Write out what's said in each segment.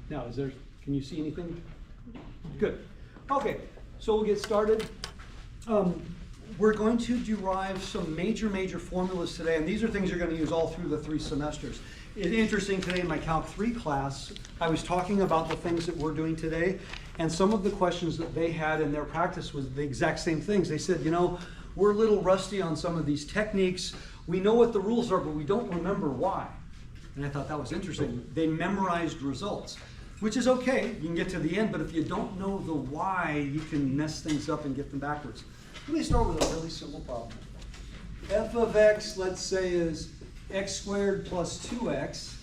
Now, can you see anything? Good. Okay, so we'll get started. We're going to derive some major formulas today, and these are things you're going to use all through the 3 semesters. It's interesting, today in my Calc 3 class, I was talking about the things that we're doing today, and some of the questions that they had in their practice was the exact same things. They said, you know, we're a little rusty on some of these techniques. We know what the rules are, but we don't remember why. And I thought that was interesting. They memorized results, which is okay. You can get to the end, but if you don't know the why, you can mess things up and get them backwards. Let me start with a really simple problem. F of x, let's say, is x squared plus 2x.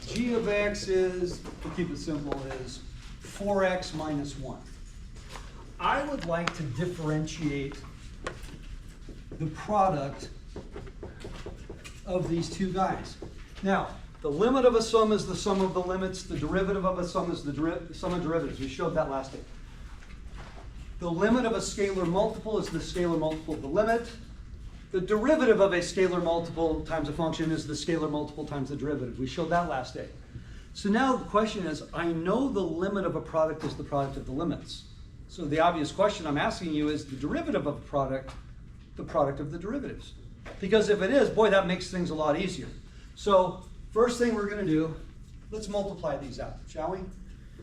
G of x is, to keep it simple, is 4x minus 1. I would like to differentiate the product of these two guys. Now, the limit of a sum is the sum of the limits. The derivative of a sum is the sum of derivatives. We showed that last day. The limit of a scalar multiple is the scalar multiple of the limit. The derivative of a scalar multiple times a function is the scalar multiple times the derivative. We showed that last day. So now the question is, I know the limit of a product is the product of the limits. So the obvious question I'm asking you is the derivative of a product, the product of the derivatives? Because if it is, boy, that makes things a lot easier. So first thing we're going to do, let's multiply these out, shall we?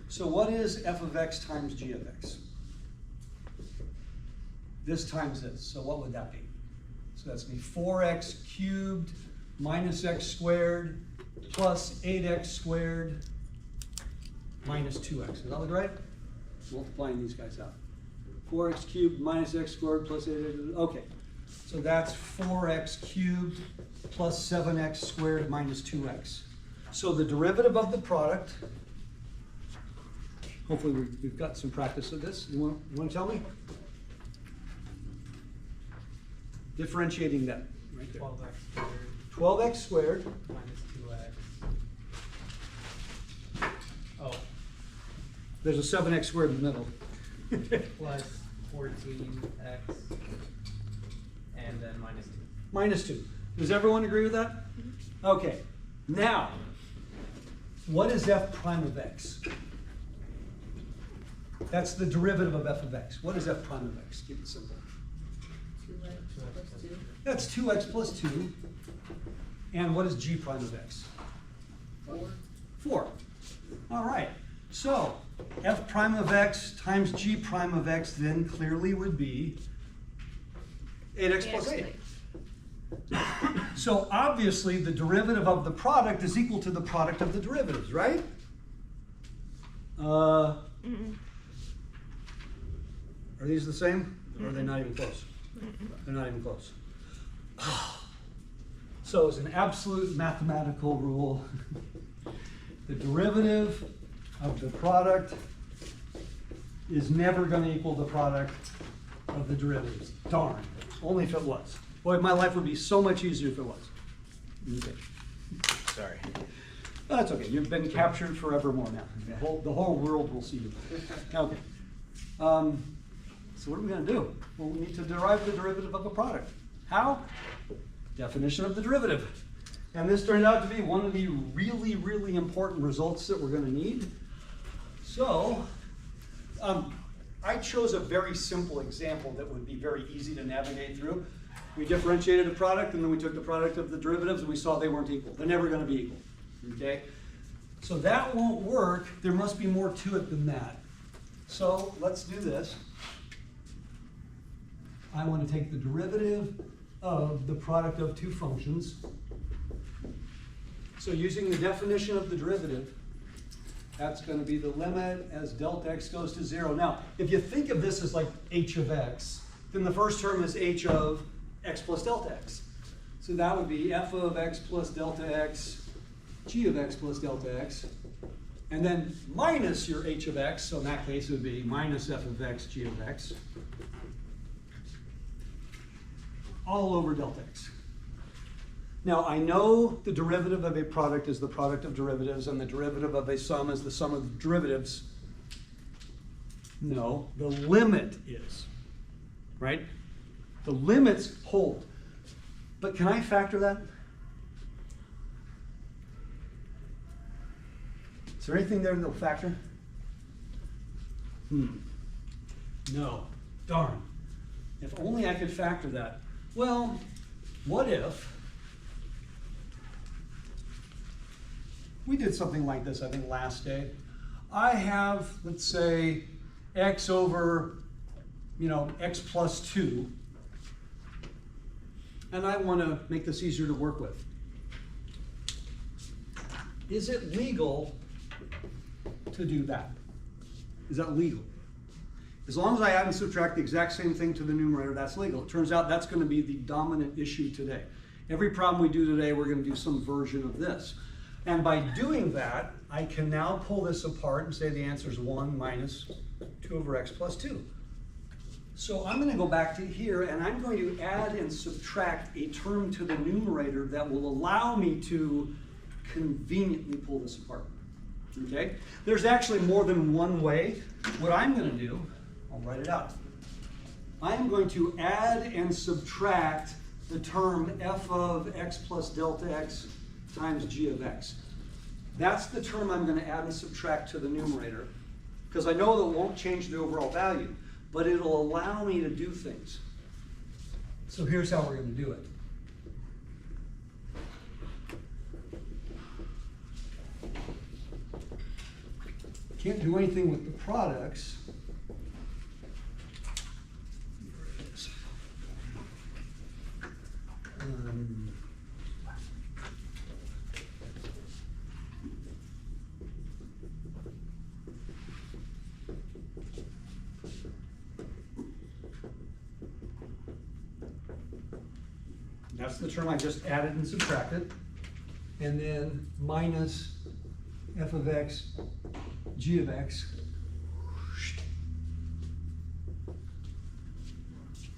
So what is f of x times g of x? This times this. So what would that be? So that's going to be 4x cubed minus x squared plus 8x squared minus 2x. Does that look right? Multiplying these guys out. 4x cubed minus x squared plus 8x. Okay. So that's 4x cubed plus 7x squared minus 2x. So the derivative of the product, hopefully we've got some practice of this. You want to tell me? Differentiating that right there. 12x squared. 12x squared. Minus 2x. Oh. There's a 7x squared in the middle. Plus 14x. And then minus 2. Minus 2. Does everyone agree with that? Okay. Now, what is f prime of x? That's the derivative of f of x. What is f prime of x? Keep it simple. 2x plus 2. That's 2x plus 2. And what is g prime of x? 4. 4. All right. So f prime of x times g prime of x then clearly would be 8x plus 8. So obviously the derivative of the product is equal to the product of the derivatives, right? Are these the same? Or are they not even close? They're not even close. So as an absolute mathematical rule, the derivative of the product is never going to equal the product of the derivatives. Darn. Only if it was. Boy, my life would be so much easier if it was. Okay. Sorry. That's okay. You've been captured forevermore now. The whole world will see you. Okay. So what are we going to do? Well, we need to derive the derivative of a product. How? Definition of the derivative. And this turned out to be one of the really important results that we're going to need. So, I chose a very simple example that would be very easy to navigate through. We differentiated a product, and then we took the product of the derivatives, and we saw they weren't equal. They're never going to be equal. Okay? So that won't work. There must be more to it than that. So let's do this. I want to take the derivative of the product of two functions. So using the definition of the derivative, that's going to be the limit as delta x goes to 0. Now, if you think of this as like h of x, then the first term is h of x plus delta x. So that would be f of x plus delta x, g of x plus delta x, and then minus your h of x, so in that case it would be minus f of x, g of x, all over delta x. Now, I know the derivative of a product is the product of derivatives, and the derivative of a sum is the sum of derivatives. No, the limit is, right? The limits hold. But can I factor that? Is there anything there that'll factor? No. Darn. If only I could factor that. Well, what if we did something like this, I think, last day. I have, let's say, x over, x plus 2. And I want to make this easier to work with. Is it legal to do that? Is that legal? As long as I add and subtract the exact same thing to the numerator, that's legal. It turns out that's going to be the dominant issue today. Every problem we do today, we're going to do some version of this. And by doing that, I can now pull this apart and say the answer is 1 minus 2 over x plus 2. So I'm going to go back to here, and I'm going to add and subtract a term to the numerator that will allow me to conveniently pull this apart. Okay? There's actually more than one way. What I'm going to do, I'll write it out. I'm going to add and subtract the term f of x plus delta x times g of x. That's the term I'm going to add and subtract to the numerator, because I know that it won't change the overall value, but it'll allow me to do things. So here's how we're going to do it. Can't do anything with the products. That's the term I just added and subtracted. And then minus f of x, g of x.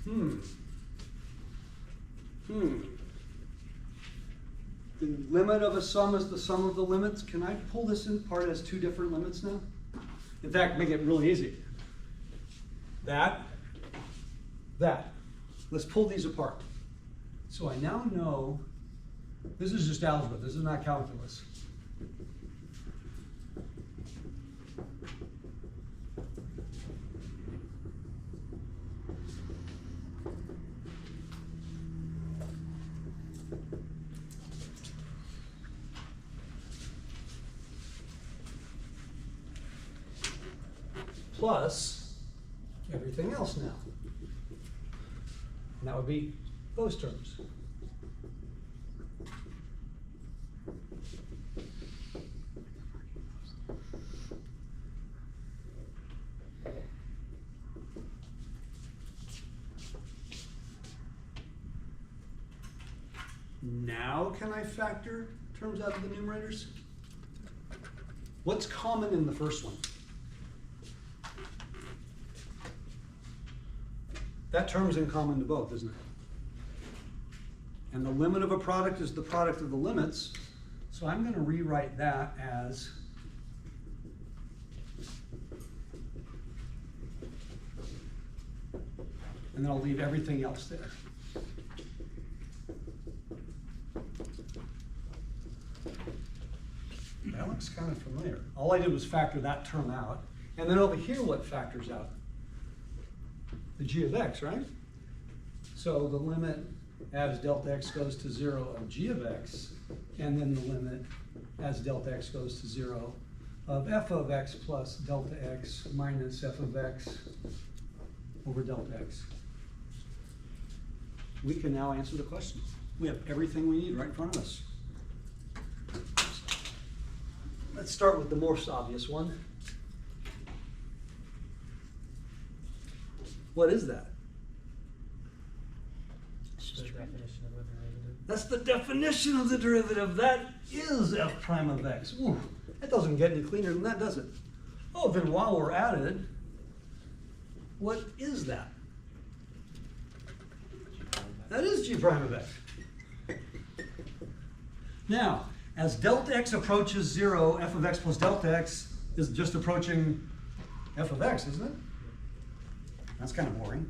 The limit of a sum is the sum of the limits. Can I pull this in part as two different limits now? In fact, make it really easy. That. Let's pull these apart. So I now know, this is just algebra, this is not calculus. Plus everything else now. And that would be those terms. Now can I factor terms out of the numerators? What's common in the first one? That term's in common to both, isn't it? And the limit of a product is the product of the limits. So I'm going to rewrite that as and then I'll leave everything else there. That looks kind of familiar. All I did was factor that term out. And then over here, what factors out? The g of x, right? So the limit as delta x goes to 0 of g of x, and then the limit as delta x goes to 0 of f of x plus delta x minus f of x over delta x. We can now answer the question. We have everything we need right in front of us. Let's start with the most obvious one. What is that? The definition of a derivative. That's the definition of the derivative. That is f prime of x. Ooh, that doesn't get any cleaner than that, does it? Oh, then while we're at it, what is that? That is g prime of x. Now, as delta x approaches 0, f of x plus delta x is just approaching f of x, isn't it? That's kind of boring.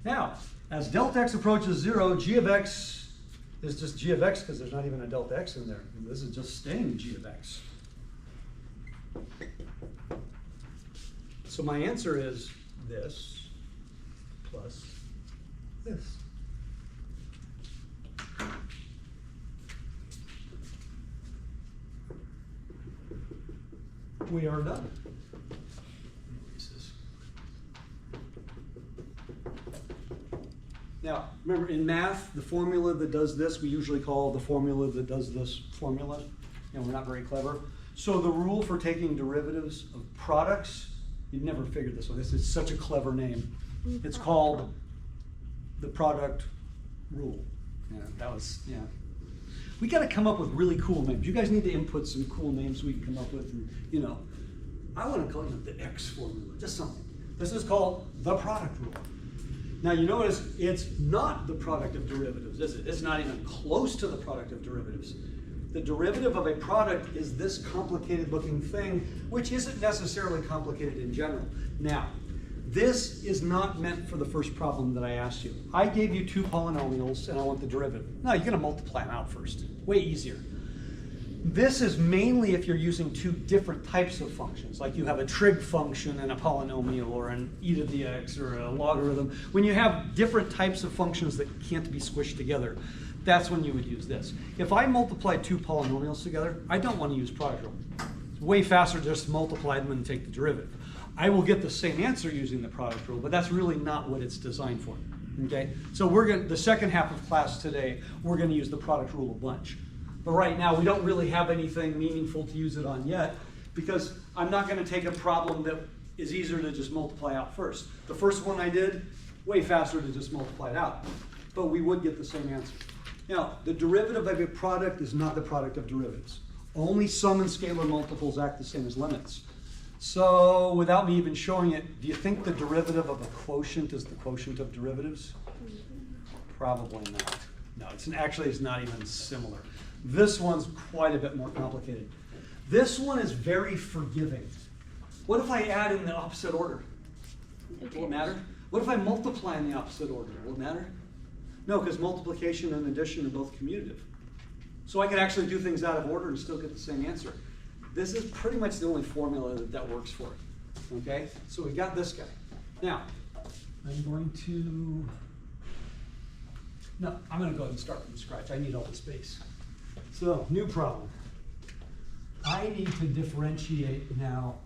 Now, as delta x approaches 0, g of x is just g of x because there's not even a delta x in there. And this is just staying g of x. So my answer is this plus this. We are done. Now, remember in math, the formula that does this, we usually call the formula that does this formula. And we're not very clever. So the rule for taking derivatives of products, you'd never figured this one. This is such a clever name. It's called the product rule. Yeah, that was, yeah. We got to come up with really cool names. You guys need to input some cool names we can come up with. And, you know, I want to call it the X formula, just something. This is called the product rule. Now you notice it's not the product of derivatives, is it? It's not even close to the product of derivatives. The derivative of a product is this complicated looking thing, which isn't necessarily complicated in general. Now, this is not meant for the first problem that I asked you. I gave you two polynomials and I want the derivative. No, you're gonna multiply them out first. Way easier. This is mainly if you're using two different types of functions, like you have a trig function and a polynomial, or an e to the x, or a logarithm. When you have different types of functions that can't be squished together, that's when you would use this. If I multiply two polynomials together, I don't want to use product rule. It's way faster to just multiply them and take the derivative. I will get the same answer using the product rule, but that's really not what it's designed for. Okay? So the second half of class today, we're going to use the product rule a bunch. But right now, we don't really have anything meaningful to use it on yet, because I'm not going to take a problem that is easier to just multiply out first. The first one I did, way faster to just multiply it out. But we would get the same answer. Now, the derivative of a product is not the product of derivatives. Only sum and scalar multiples act the same as limits. So without me even showing it, do you think the derivative of a quotient is the quotient of derivatives? Probably not. No, actually it's not even similar. This one's quite a bit more complicated. This one is very forgiving. What if I add in the opposite order? Will it matter? What if I multiply in the opposite order? Will it matter? No, because multiplication and addition are both commutative. So I could actually do things out of order and still get the same answer. This is pretty much the only formula that works for it. Okay? So we got this guy. Now, I'm going to go ahead and start from scratch. I need all the space. So, new problem. I need to differentiate now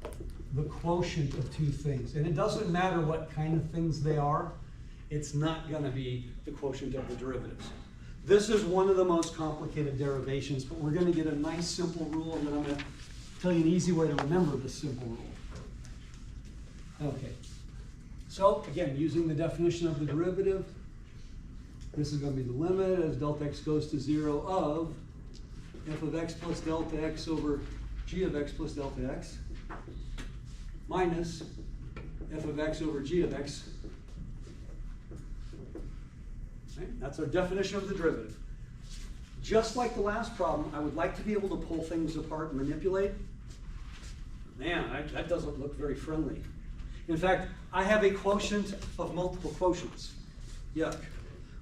the quotient of two things. And it doesn't matter what kind of things they are. It's not going to be the quotient of the derivatives. This is one of the most complicated derivations, but we're going to get a nice simple rule, and then I'm going to tell you an easy way to remember this simple rule. Okay. So, again, using the definition of the derivative, this is going to be the limit as delta x goes to 0 of f of x plus delta x over g of x plus delta x minus f of x over g of x. Right? That's our definition of the derivative. Just like the last problem, I would like to be able to pull things apart and manipulate. Man, that doesn't look very friendly. In fact, I have a quotient of multiple quotients. Yuck.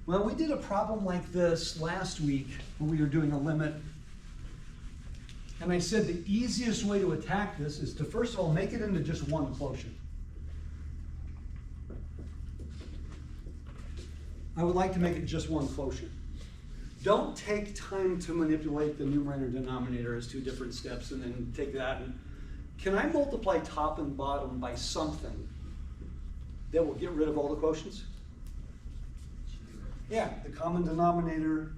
Well, we did a problem like this last week when we were doing a limit. And I said the easiest way to attack this is to, first of all, make it into just one quotient. I would like to make it just one quotient. Don't take time to manipulate the numerator and denominator as two different steps and then take that and, can I multiply top and bottom by something that will get rid of all the quotients? Yeah, the common denominator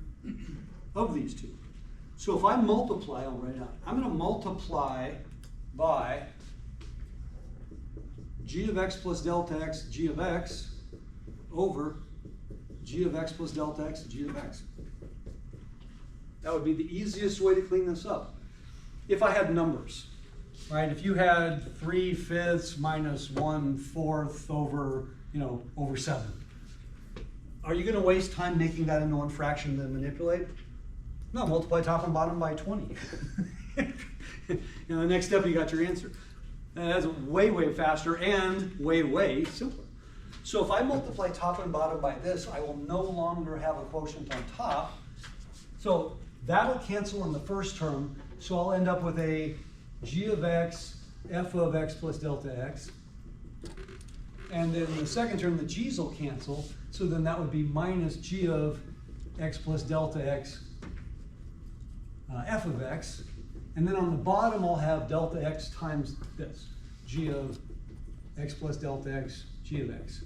of these two. So if I multiply, I'll write it out. I'm going to multiply by g of x plus delta x, g of x, over g of x plus delta x, g of x. That would be the easiest way to clean this up. If I had numbers, right? If you had 3/5 minus 1/4 over 7. Are you going to waste time making that into one fraction to manipulate? No, multiply top and bottom by 20. The next step, you got your answer. That's way, way faster and way, way simpler. So if I multiply top and bottom by this, I will no longer have a quotient on top. So that'll cancel in the first term, so I'll end up with a g of x, f of x plus delta x. And then in the second term, the g's will cancel, so then that would be minus g of x plus delta x, f of x. And then on the bottom, I'll have delta x times this, g of x plus delta x, g of x.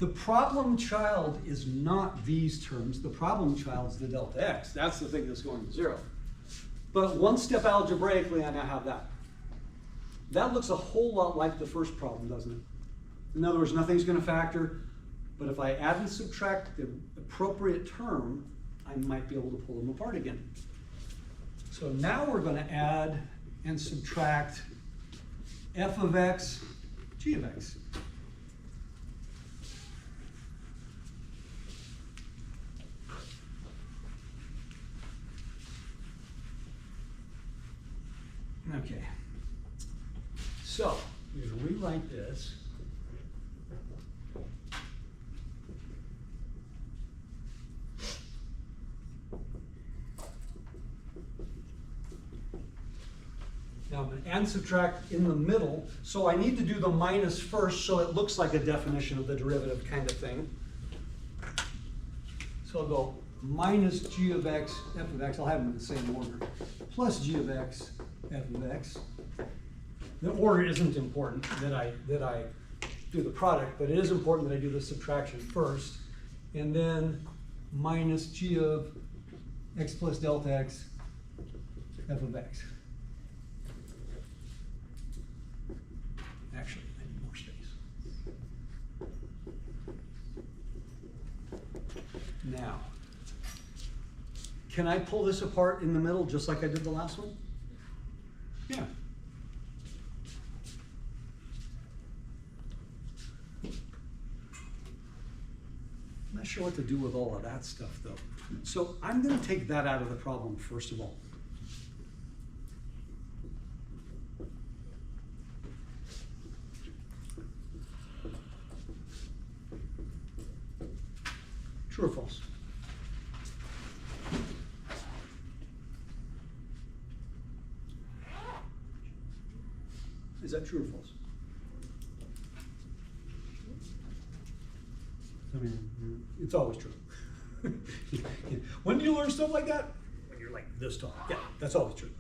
The problem child is not these terms. The problem child is the delta x. That's the thing that's going to 0. But one step algebraically, I now have that. That looks a whole lot like the first problem, doesn't it? In other words, nothing's going to factor, but if I add and subtract the appropriate term, I might be able to pull them apart again. So now we're going to add and subtract f of x, g of x. Okay, so we rewrite this. Now I'm going to add and subtract in the middle, so I need to do the minus first so it looks like a definition of the derivative kind of thing. So I'll go minus g of x, f of x, I'll have them in the same order, plus g of x, f of x. The order isn't important that I do the product, but it is important that I do the subtraction first. And then minus g of x plus delta x, f of x. Actually, I need more space. Now, can I pull this apart in the middle just like I did the last one? Yeah. I'm not sure what to do with all of that stuff though. So I'm going to take that out of the problem first of all. True or false? Is that true or false? I mean, it's always true. When do you learn stuff like that? When you're like this tall. Yeah, that's always true.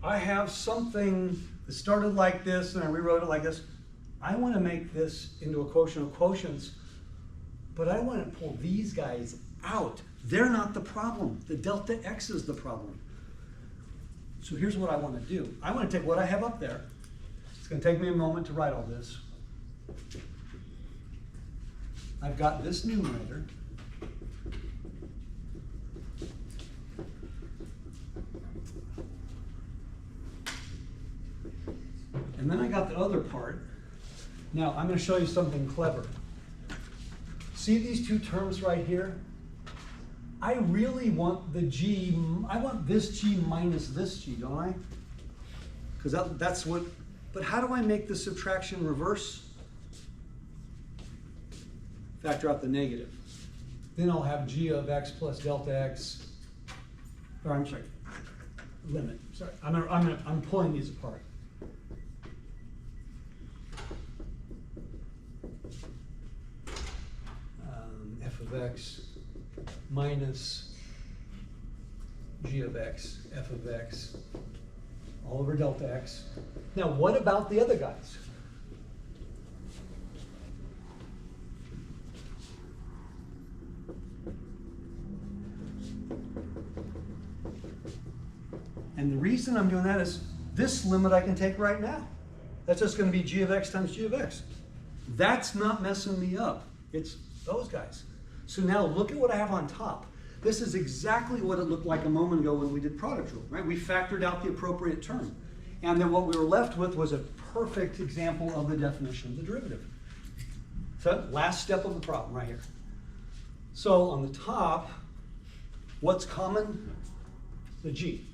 I have something that started like this and I rewrote it like this. I want to make this into a quotient of quotients, but I want to pull these guys out. They're not the problem. The delta x is the problem. So here's what I want to do. I want to take what I have up there. It's going to take me a moment to write all this. I've got this numerator. And then I got the other part. Now I'm going to show you something clever. See these two terms right here? I really want the g, I want this g minus this g, don't I? Because that's what, but how do I make the subtraction reverse? Factor out the negative. Then I'll have g of x plus delta x, or I'm sorry, limit, sorry. I'm pulling these apart. F of x minus g of x, f of x, all over delta x. Now what about the other guys? And the reason I'm doing that is this limit I can take right now. That's just going to be g of x times g of x. That's not messing me up. It's those guys. So now look at what I have on top. This is exactly what it looked like a moment ago when we did product rule, right? We factored out the appropriate term. And then what we were left with was a perfect example of the definition of the derivative. So last step of the problem right here. So on the top, what's common? The g.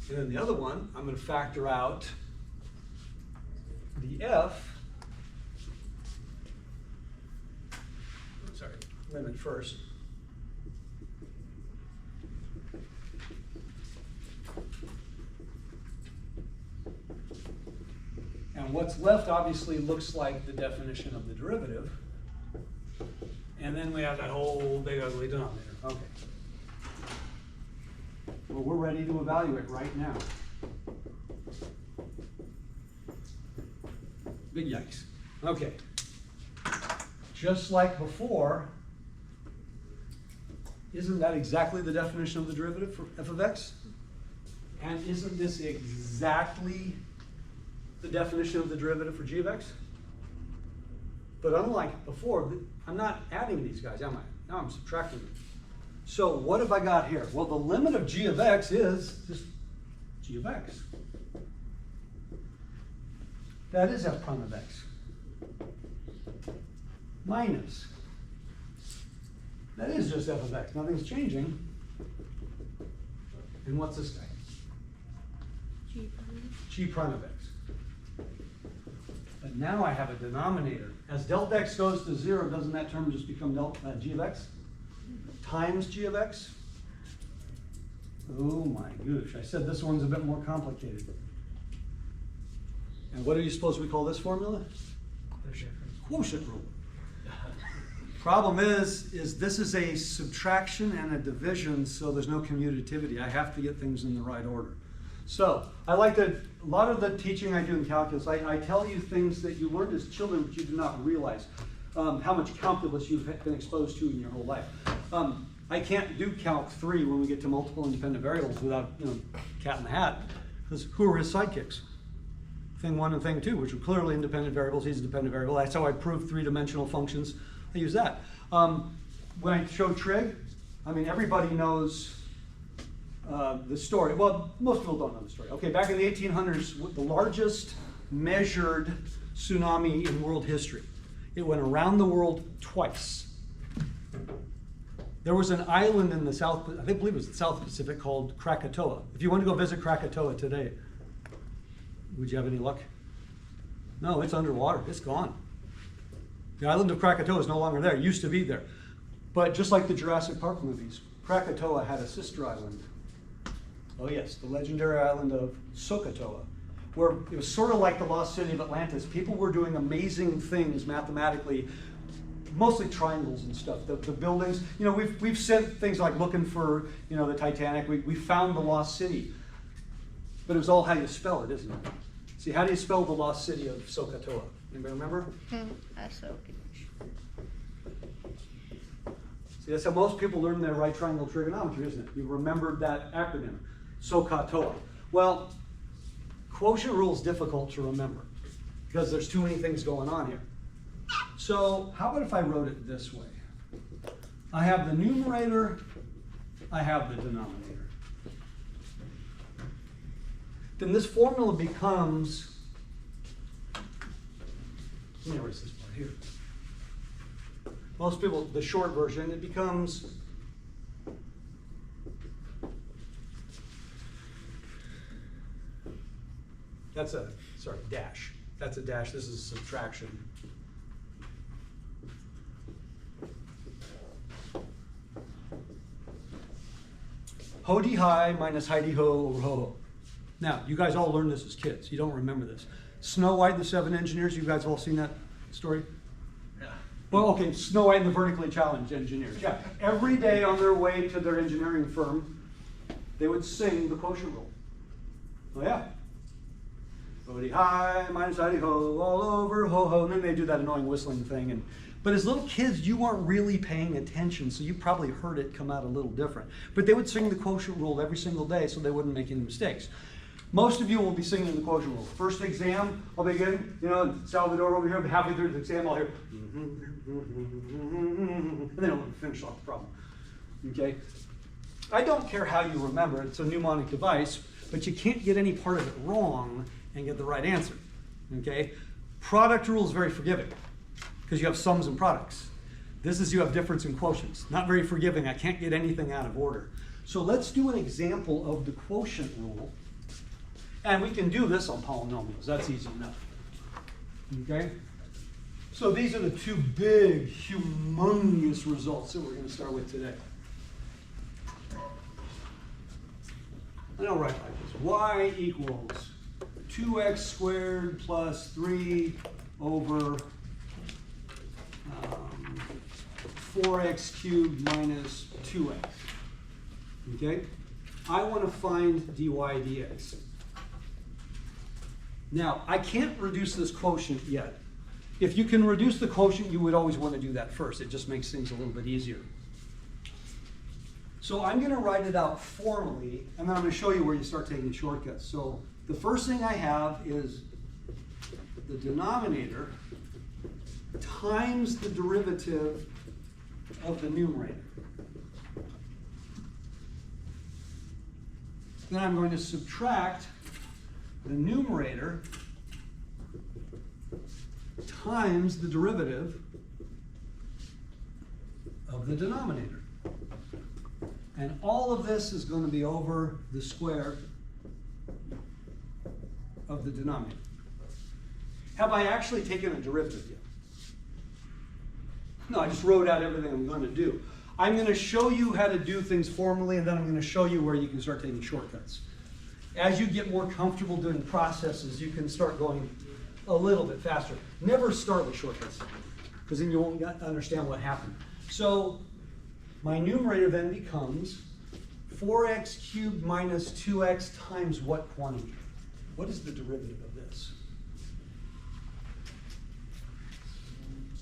And then the other one, I'm going to factor out the f, sorry, limit first. And what's left obviously looks like the definition of the derivative. And then we have that whole big ugly denominator. Okay. Well, we're ready to evaluate right now. Big yikes. Okay. Just like before, isn't that exactly the definition of the derivative for f of x? And isn't this exactly the definition of the derivative for g of x? But unlike before, I'm not adding these guys, am I? Now I'm subtracting them. So what have I got here? Well, the limit of g of x is just g of x. That is f prime of x. Minus. That is just f of x. Nothing's changing. And what's this guy? G prime. G prime of x. But now I have a denominator. As delta x goes to 0, doesn't that term just become delta g of x? Times g of x? Oh my gosh, I said this one's a bit more complicated. And what do you suppose we call this formula? Quotient rule. Problem is this is a subtraction and a division, so there's no commutativity. I have to get things in the right order. So I like to, a lot of the teaching I do in calculus, I tell you things that you learned as children but you did not realize how much calculus you've been exposed to in your whole life. I can't do calc 3 when we get to multiple independent variables without, cat in the hat, because who are his sidekicks? Thing 1 and thing 2, which are clearly independent variables. He's a dependent variable. That's how I prove three-dimensional functions. I use that. When I show trig, I mean, everybody knows the story. Well, most people don't know the story. Okay, back in the 1800s, the largest measured tsunami in world history. It went around the world twice. There was an island in the South, I believe it was the South Pacific, called Krakatoa. If you want to go visit Krakatoa today, would you have any luck? No, it's underwater. It's gone. The island of Krakatoa is no longer there. It used to be there. But just like the Jurassic Park movies, Krakatoa had a sister island. Oh yes, the legendary island of Sokotoa, where it was sort of like the lost city of Atlantis. People were doing amazing things mathematically, mostly triangles and stuff. The buildings, we've sent things like looking for, the Titanic. We found the lost city. But it was all how you spell it, isn't it? See, how do you spell the lost city of Sokotoa? Anybody remember? See, that's how most people learn their right triangle trigonometry, isn't it? You remembered that acronym, Sokotoa. Well, quotient rule is difficult to remember because there's too many things going on here. So how about if I wrote it this way? I have the numerator, I have the denominator. Then this formula becomes, let me erase this part here. Most people, the short version, it becomes dash. That's a dash, this is a subtraction. Ho-dee hi minus hi-dee ho over ho-ho. Now, you guys all learned this as kids. You don't remember this. Snow White and the Seven Engineers, you guys all seen that story? Yeah. Well, okay, Snow White and the Vertically Challenged Engineers. Yeah, every day on their way to their engineering firm, they would sing the quotient rule. Oh yeah. Ho-dee hi minus hi-dee ho all over ho-ho. And then they do that annoying whistling thing. But as little kids, you weren't really paying attention, so you probably heard it come out a little different. But they would sing the quotient rule every single day so they wouldn't make any mistakes. Most of you will be singing the quotient rule. First exam, I'll begin, Salvador over here, halfway through the exam, I'll hear, and then I'll finish off the problem, okay? I don't care how you remember it, it's a mnemonic device, but you can't get any part of it wrong and get the right answer, okay? Product rule is very forgiving, because you have sums and products. This is you have difference in quotients. Not very forgiving, I can't get anything out of order. So let's do an example of the quotient rule And we can do this on polynomials. That's easy enough. Okay? So these are the two big, humongous results that we're going to start with today. And I'll write like this. Y equals 2x squared plus 3 over 4x cubed minus 2x. Okay? I want to find dy dx. Now, I can't reduce this quotient yet. If you can reduce the quotient, you would always want to do that first. It just makes things a little bit easier. So I'm going to write it out formally, and then I'm going to show you where you start taking shortcuts. So the first thing I have is the denominator times the derivative of the numerator. Then I'm going to subtract the numerator times the derivative of the denominator. And all of this is going to be over the square of the denominator. Have I actually taken a derivative yet? No, I just wrote out everything I'm going to do. I'm going to show you how to do things formally, and then I'm going to show you where you can start taking shortcuts. As you get more comfortable doing processes, you can start going a little bit faster. Never start with shortcuts, because then you won't understand what happened. So my numerator then becomes 4x cubed minus 2x times what quantity? What is the derivative of this?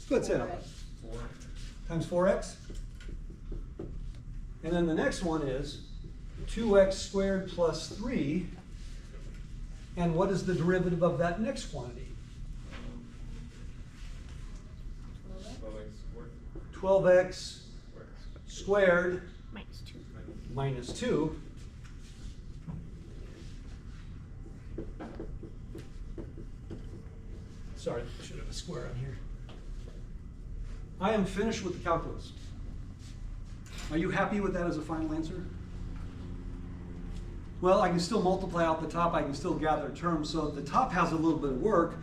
Go ahead, say it out loud. 4 times 4x. And then the next one is 2x squared plus 3. And what is the derivative of that next quantity? 12x squared minus 2. Sorry, I should have a square on here. I am finished with the calculus. Are you happy with that as a final answer? Well, I can still multiply out the top. I can still gather terms. So the top has a little bit of work,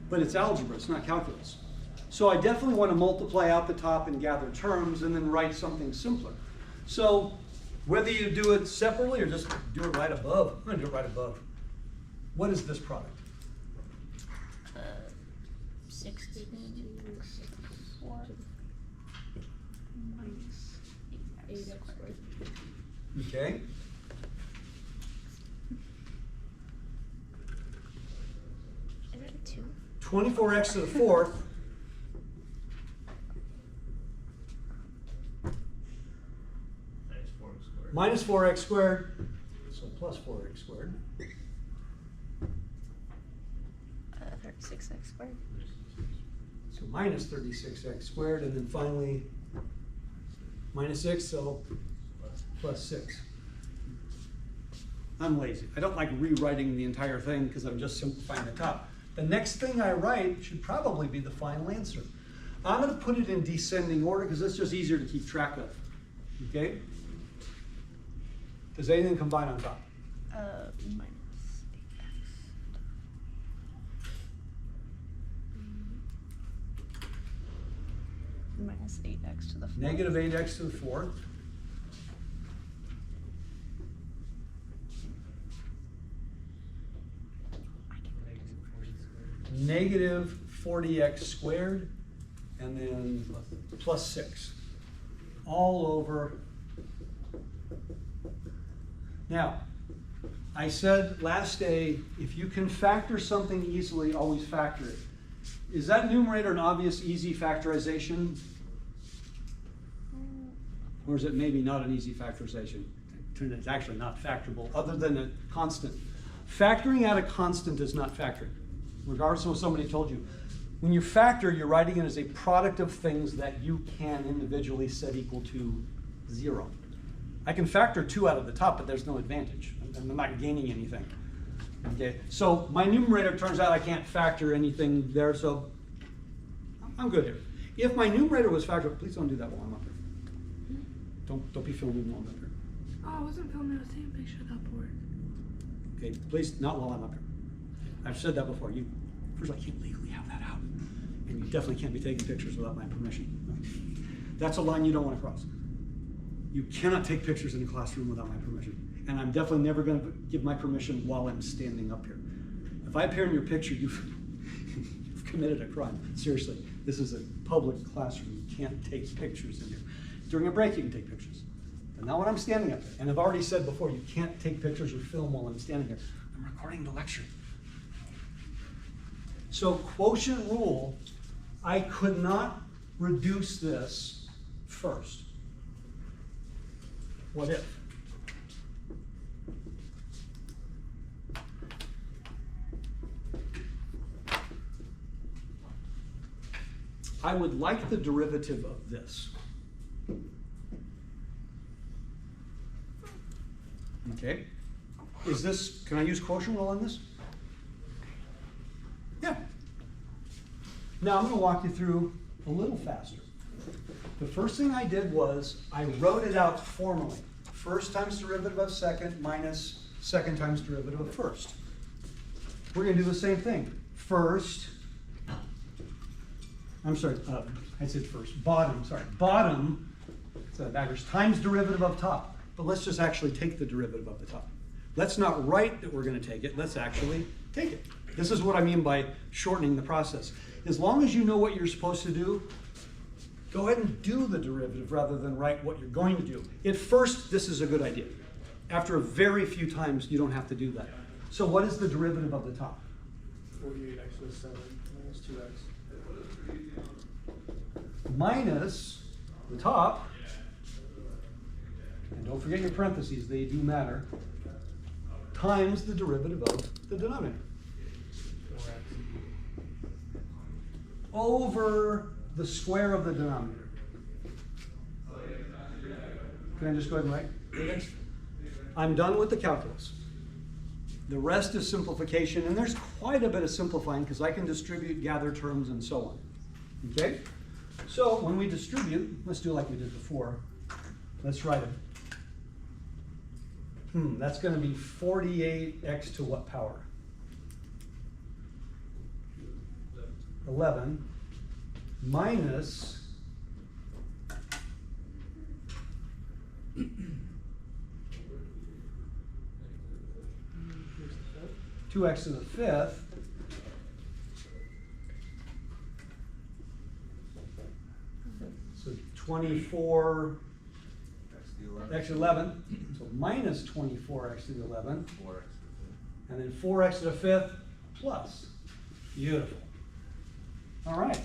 but it's algebra. It's not calculus. So I definitely want to multiply out the top and gather terms and then write something simpler. So whether you do it separately or just do it right above, I'm going to do it right above. What is this product? 64 minus 8x squared. Okay. I read it 2. 24x to the fourth minus 4x squared, so plus 4x squared. 36x squared. So minus 36x squared, and then finally minus 6, so plus 6. I'm lazy. I don't like rewriting the entire thing because I'm just simplifying the top. The next thing I write should probably be the final answer. I'm going to put it in descending order because it's just easier to keep track of. Okay? Does anything combine on top? Minus 8x. Minus 8x to the 4th. Negative 8x to the fourth. Negative 40x squared, and then plus 6. All over. Now, I said last day, if you can factor something easily, always factor it. Is that numerator an obvious, easy factorization? Or is it maybe not an easy factorization? It's actually not factorable, other than a constant. Factoring out a constant is not factoring, regardless of what somebody told you. When you factor, you're writing it as a product of things that you can individually set equal to 0. I can factor 2 out of the top, but there's no advantage. I'm not gaining anything. Okay, so my numerator, turns out I can't factor anything there, so I'm good here. If my numerator was factorable, please don't do that while I'm up here. Don't be filming while I'm up here. Oh, I wasn't filming. I was taking a picture of that board. Okay, please, not while I'm up here. I've said that before. First of all, I can't legally have that out. And you definitely can't be taking pictures without my permission. That's a line you don't want to cross. You cannot take pictures in a classroom without my permission. And I'm definitely never going to give my permission while I'm standing up here. If I appear in your picture, you've committed a crime. Seriously, this is a public classroom. You can't take pictures in here. During a break, you can take pictures. But not when I'm standing up there. And I've already said before, you can't take pictures or film while I'm standing here. I'm recording the lecture. So quotient rule, I could not reduce this first. What if? I would like the derivative of this. Okay. Is this, can I use quotient rule on this? Yeah. Now I'm going to walk you through a little faster. The first thing I did was I wrote it out formally. First times derivative of second minus second times derivative of first. We're going to do the same thing. First, I'm sorry, I said first. Bottom, sorry. Bottom, so backwards, times derivative of top. But let's just actually take the derivative of the top. Let's not write that we're going to take it. Let's actually take it. This is what I mean by shortening the process. As long as you know what you're supposed to do, go ahead and do the derivative rather than write what you're going to do. At first, this is a good idea. After a very few times, you don't have to do that. So what is the derivative of the top? 48x with 7 minus 2x. Minus the top, and don't forget your parentheses, they do matter, times the derivative of the denominator. 4x. Over the square of the denominator. Can I just go ahead and write? I'm done with the calculus. The rest is simplification, and there's quite a bit of simplifying because I can distribute, gather terms, and so on. Okay? So when we distribute, let's do like we did before. Let's write it. That's going to be 48x to what power? 11 minus 2x to the fifth. So 24 x to the 11. So minus 24x to the 11. And then 4x to the fifth plus. Beautiful. All right.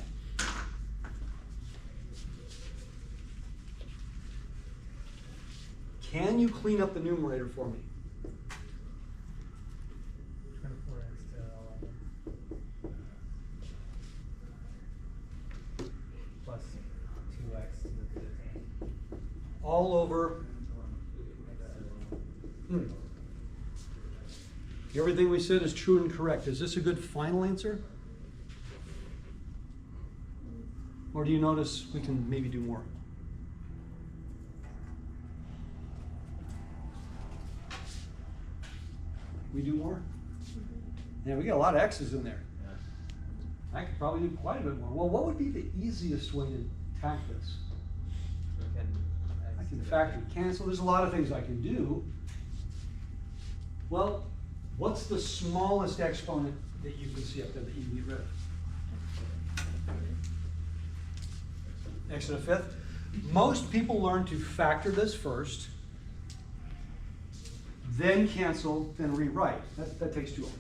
Can you clean up the numerator for me? 24x to 11. Plus 2x to the 15. All over. Everything we said is true and correct. Is this a good final answer? Or do you notice we can maybe do more? We do more? Yeah, we got a lot of X's in there. I could probably do quite a bit more. Well, what would be the easiest way to attack this? I can factor, cancel. There's a lot of things I can do. Well, what's the smallest exponent that you can see up there that you can get rid of? X to the fifth. Most people learn to factor this first, then cancel, then rewrite. That takes too long.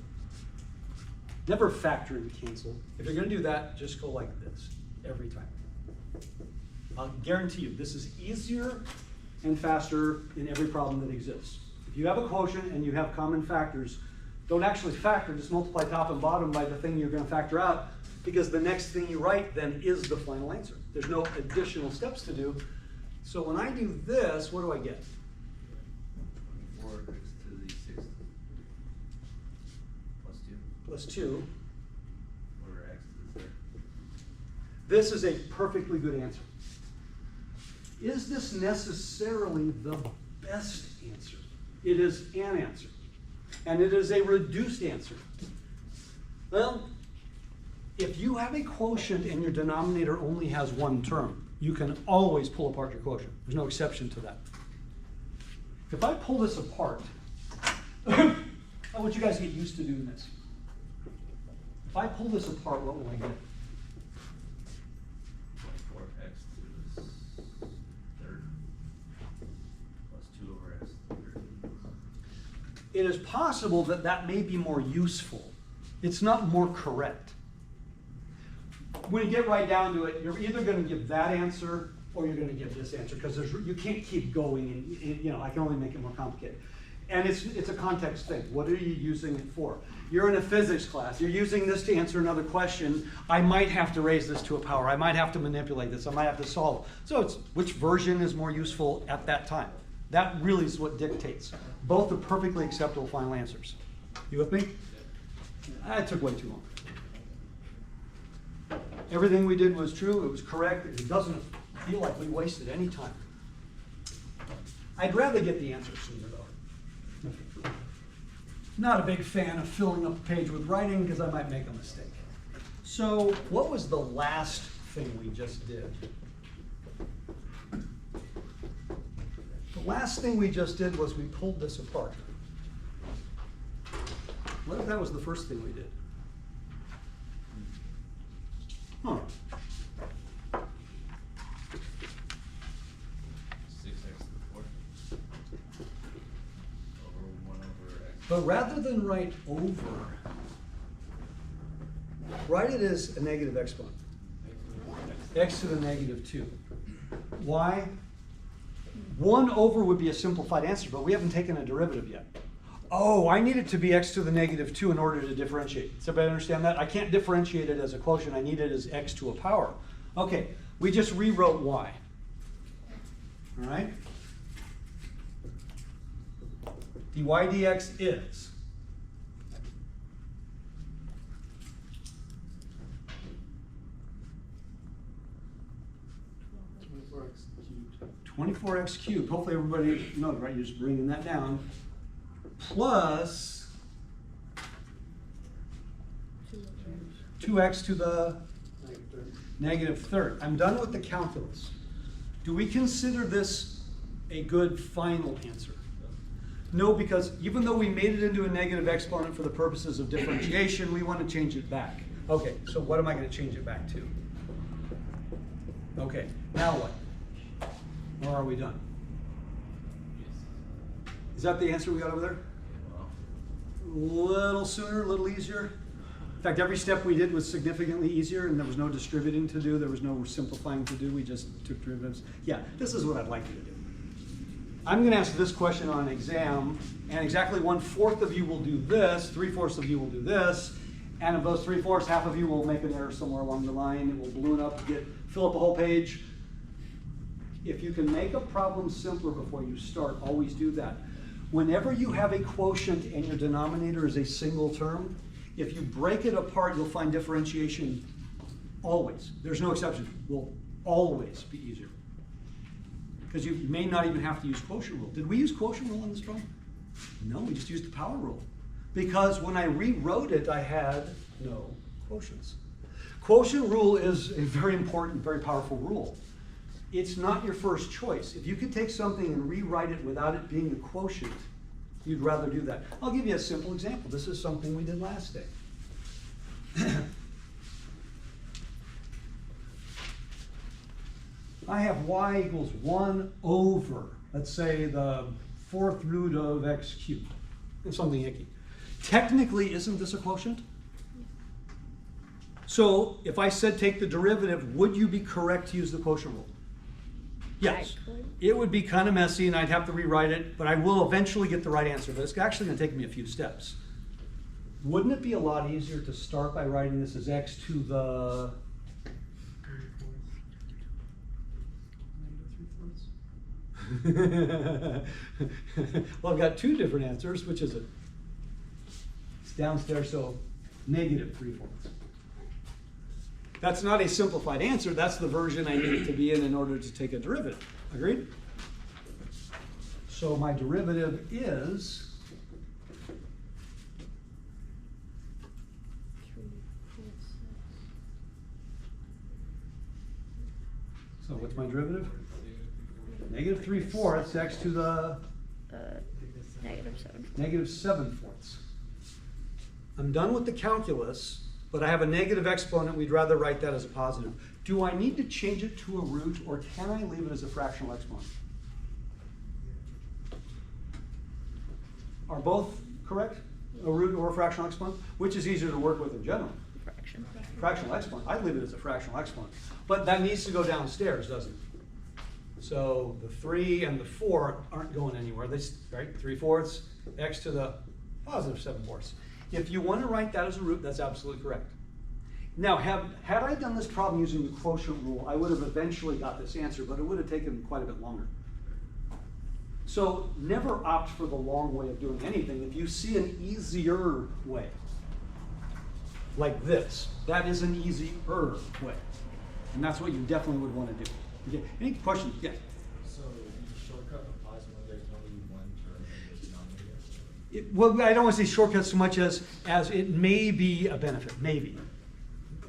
Never factor and cancel. If you're going to do that, just go like this every time. I'll guarantee you, this is easier and faster in every problem that exists. If you have a quotient and you have common factors, don't actually factor, just multiply top and bottom by the thing you're going to factor out, because the next thing you write then is the final answer. There's no additional steps to do. So when I do this, what do I get? 4x to the 6th plus 2. Plus 2. Or x to the 3rd. This is a perfectly good answer. Is this necessarily the best answer? It is an answer. and it is a reduced answer. Well, if you have a quotient and your denominator only has one term, you can always pull apart your quotient. There's no exception to that. If I pull this apart, I want you guys to get used to doing this. If I pull this apart, what will I get? 24x to the third plus 2 over x to the third. It is possible that that may be more useful. It's not more correct. When you get right down to it, you're either going to give that answer or you're going to give this answer, because you can't keep going, and you know, I can only make it more complicated. And it's a context thing. What are you using it for? You're in a physics class. You're using this to answer another question. I might have to raise this to a power. I might have to manipulate this. I might have to solve. So it's which version is more useful at that time. That really is what dictates. Both are perfectly acceptable final answers. You with me? That took way too long. Everything we did was true. It was correct. It doesn't feel like we wasted any time. I'd rather get the answer sooner, though. Not a big fan of filling up a page with writing because I might make a mistake. So what was the last thing we just did? The last thing we just did was we pulled this apart. What if that was the first thing we did? Huh. 6x to the fourth over 1 over x. But rather than write over, write it as a negative exponent. X to the negative 2. Why? 1 over would be a simplified answer, but we haven't taken a derivative yet. Oh, I need it to be x to the negative 2 in order to differentiate. Does everybody understand that? I can't differentiate it as a quotient. I need it as x to a power. Okay, we just rewrote y. All right? dy dx is (24x cubed). Hopefully everybody knows, right? You're just bringing that down. Plus 2x to the negative third. I'm done with the calculus. Do we consider this a good final answer? No, because even though we made it into a negative exponent for the purposes of differentiation, we want to change it back. Okay, so what am I going to change it back to? Okay, now what? Or are we done? Is that the answer we got over there? Well, Little sooner, a little easier. In fact, every step we did was significantly easier, and there was no distributing to do, there was no simplifying to do, we just took derivatives. Yeah, this is what I'd like you to do. I'm going to ask this question on an exam, and exactly 1/4 of you will do this, 3/4 of you will do this, and of those 3/4, half of you will make an error somewhere along the line. It will balloon up, fill up a whole page. If you can make a problem simpler before you start, always do that. Whenever you have a quotient and your denominator is a single term, if you break it apart, you'll find differentiation always. There's no exception. Will always be easier. Because you may not even have to use quotient rule. Did we use quotient rule on this problem? No, we just used the power rule. Because when I rewrote it, I had no quotients. Quotient rule is a very important, very powerful rule. It's not your first choice. If you could take something and rewrite it without it being a quotient, you'd rather do that. I'll give you a simple example. This is something we did last day. I have y equals 1 over, let's say, the 4th root of x cubed. It's something icky. Technically, isn't this a quotient? So if I said take the derivative, would you be correct to use the quotient rule? Yes. It would be kind of messy and I'd have to rewrite it, but I will eventually get the right answer. But it's actually going to take me a few steps. Wouldn't it be a lot easier to start by writing this as x to the well, I've got 2 different answers. Which is it? It's downstairs, so -3/4. That's not a simplified answer. That's the version I need it to be in order to take a derivative. Agreed? So my derivative is So what's my derivative? Negative 3/4 x to the -7. negative 7/4. I'm done with the calculus, but I have a negative exponent. We'd rather write that as a positive. Do I need to change it to a root, or can I leave it as a fractional exponent? Are both correct? A root or a fractional exponent? Which is easier to work with in general? Fraction. Fractional exponent. I'd leave it as a fractional exponent. But that needs to go downstairs, doesn't it? So the 3 and the 4 aren't going anywhere. Right? 3/4 x to the positive 7/4. If you want to write that as a root, that's absolutely correct. Now, had I done this problem using the quotient rule, I would have eventually got this answer, but it would have taken quite a bit longer. So never opt for the long way of doing anything. If you see an easier way, like this, that is an easier way. And that's what you definitely would want to do. Okay. Any questions? Yes. So the shortcut applies when there's only one term in the denominator? Well, I don't want to say shortcuts so much as it may be a benefit, maybe.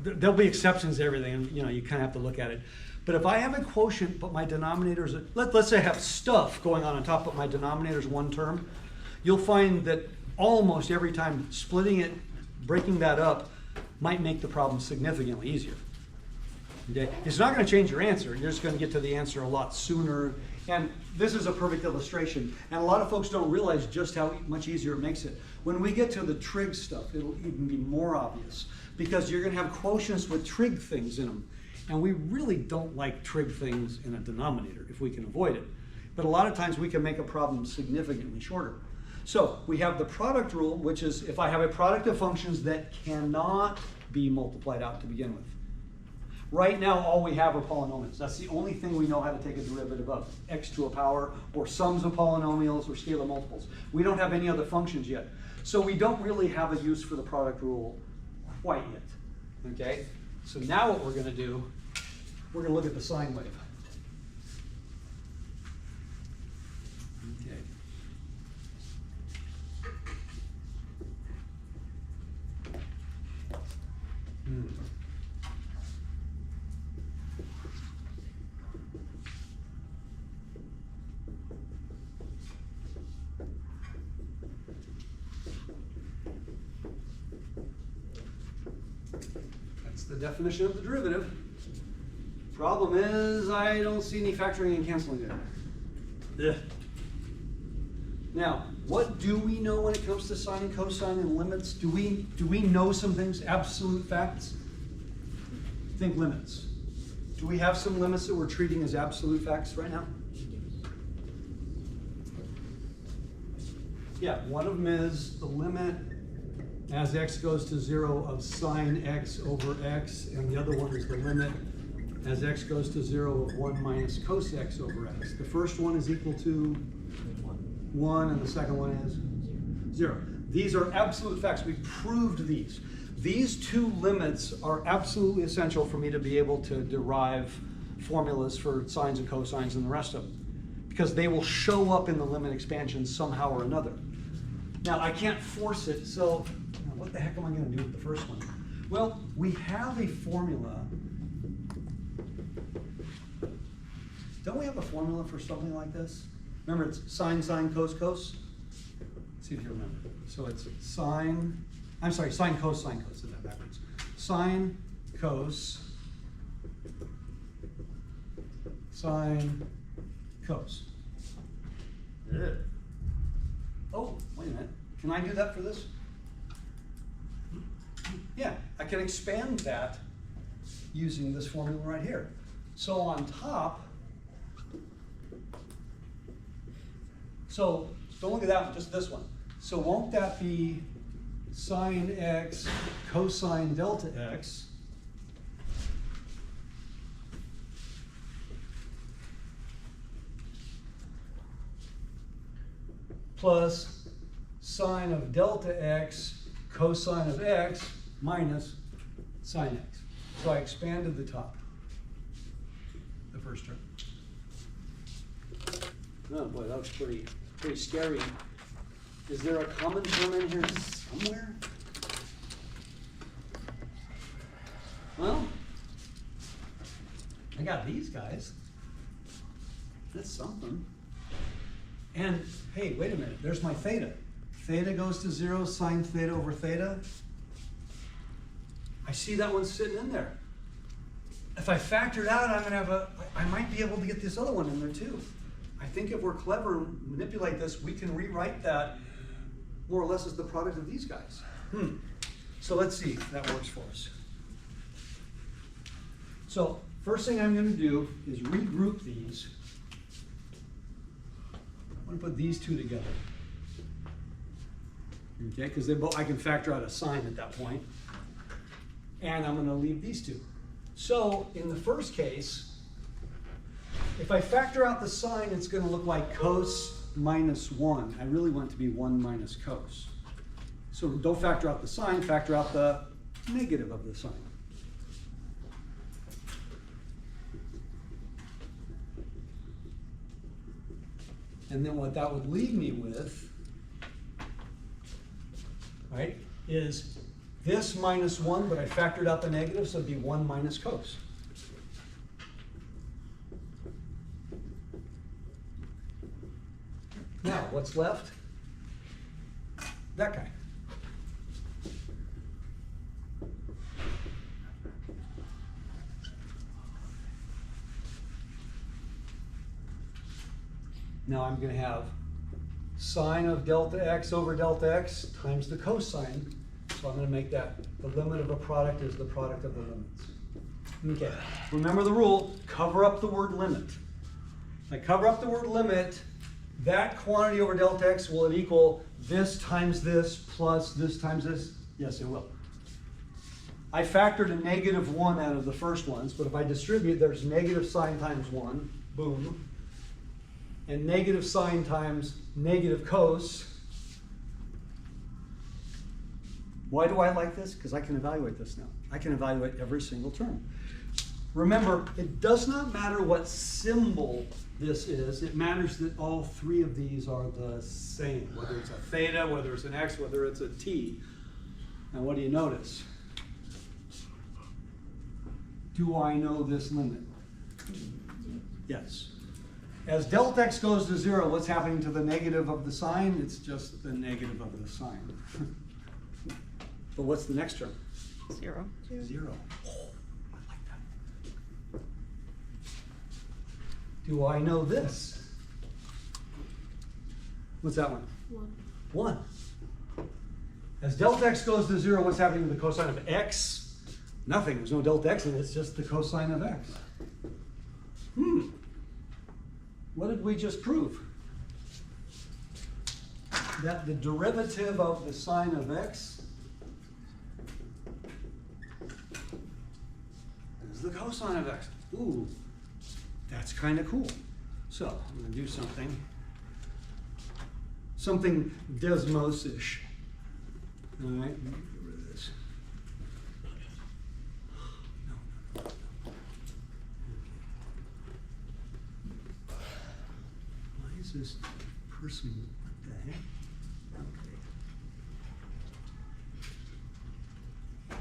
There'll be exceptions to everything, and you kind of have to look at it. But if I have a quotient, but my denominator is, let's say I have stuff going on top, but my denominator is one term, you'll find that almost every time splitting it, breaking that up, might make the problem significantly easier. Okay? It's not going to change your answer. You're just going to get to the answer a lot sooner. And this is a perfect illustration. And a lot of folks don't realize just how much easier it makes it. When we get to the trig stuff, it'll even be more obvious, because you're going to have quotients with trig things in them. And we really don't like trig things in a denominator if we can avoid it. But a lot of times we can make a problem significantly shorter. So we have the product rule, which is if I have a product of functions that cannot be multiplied out to begin with. Right now, all we have are polynomials. That's the only thing we know how to take a derivative of, x to a power, or sums of polynomials, or scalar multiples. We don't have any other functions yet. So we don't really have a use for the product rule quite yet, okay? So now what we're going to do, we're going to look at the sine wave. Okay. That's the definition of the derivative. Problem is, I don't see any factoring and canceling there. Ugh. Now, what do we know when it comes to sine and cosine and limits? Do we know some things, absolute facts? Think limits. Do we have some limits that we're treating as absolute facts right now? Yeah, one of them is the limit as x goes to 0 of sine x over x, and the other one is the limit as x goes to 0 of 1 minus cos x over x. The first one is equal to 1, and the second one is 0. These are absolute facts. We proved these. These two limits are absolutely essential for me to be able to derive formulas for sines and cosines and the rest of them, because they will show up in the limit expansion somehow or another. Now, I can't force it, so what the heck am I going to do with the first one? Well, we have a formula. Don't we have a formula for something like this? Remember, it's sine, sine, cos, cos? Let's see if you remember. So it's sine, sine, cos, sine, cos. Is that backwards? Sine, cos, sine, cos. Yeah. Oh, wait a minute. Can I do that for this? Yeah, I can expand that using this formula right here. So on top, so don't look at that one, just this one. So won't that be sine x cosine delta x plus sine of delta x cosine of x minus sine x. So I expanded the top, the first term. Oh boy, that was pretty scary. Is there a common term in here somewhere? Well, I got these guys. That's something. And hey, wait a minute, there's my theta. Theta goes to 0, sine theta over theta. I see that one sitting in there. If I factor it out, I might be able to get this other one in there too. I think if we're clever and manipulate this, we can rewrite that more or less as the product of these guys. So let's see if that works for us. So first thing I'm going to do is regroup these. I'm going to put these two together. Okay, because I can factor out a sign at that point. And I'm going to leave these two. So in the first case, if I factor out the sign, it's going to look like cos minus 1. I really want it to be 1 minus cos. So don't factor out the sign, factor out the negative of the sign. And then what that would leave me with, right, is this minus 1, but I factored out the negative, so it'd be 1 minus cos. Now, what's left? That guy. Now I'm going to have sine of delta x over delta x times the cosine. So I'm going to make that the limit of a product is the product of the limits. Okay, remember the rule, cover up the word limit. If I cover up the word limit, that quantity over delta x, will it equal this times this plus this times this? Yes, it will. I factored a negative 1 out of the first ones, but if I distribute, there's negative sine times 1, boom. And negative sine times negative cos. Why do I like this? Because I can evaluate this now. I can evaluate every single term. Remember, it does not matter what symbol this is. It matters that all three of these are the same, whether it's a theta, whether it's an x, whether it's a t. Now what do you notice? Do I know this limit? Yes. As delta x goes to 0, what's happening to the negative of the sign? It's just the negative of the sign. But what's the next term? 0. 0. Oh, I like that. Do I know this? What's that one? 1. As delta x goes to 0, what's happening to the cosine of x? Nothing. There's no delta x in it. It's just the cosine of x. What did we just prove? That the derivative of the sine of x is the cosine of x. Ooh, that's kind of cool. So I'm going to do something Desmos-ish. All right, let me get rid of this. Why is this person? What the heck? Okay.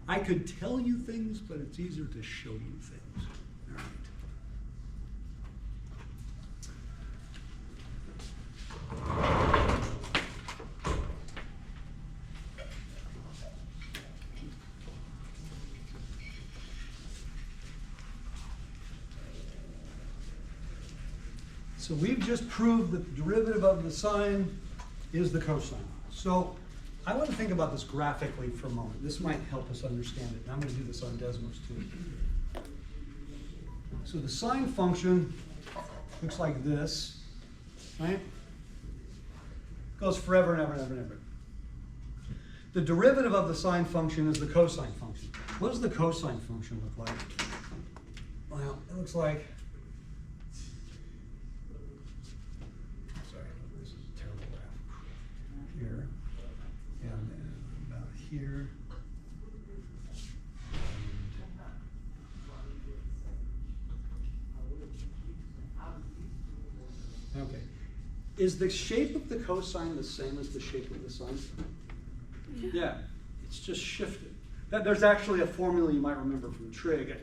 I could tell you things, but it's easier to show you things. All right. So we've just proved that the derivative of the sine is the cosine. So I want to think about this graphically for a moment. This might help us understand it. And I'm going to do this on Desmos too. So the sine function looks like this, right? Goes forever and ever and ever and ever. The derivative of the sine function is the cosine function. What does the cosine function look like? Well, it looks like, sorry, this is a terrible graph. Here, and then about here. Okay. Is the shape of the cosine the same as the shape of the sine? Yeah, it's just shifted. There's actually a formula you might remember from Trig.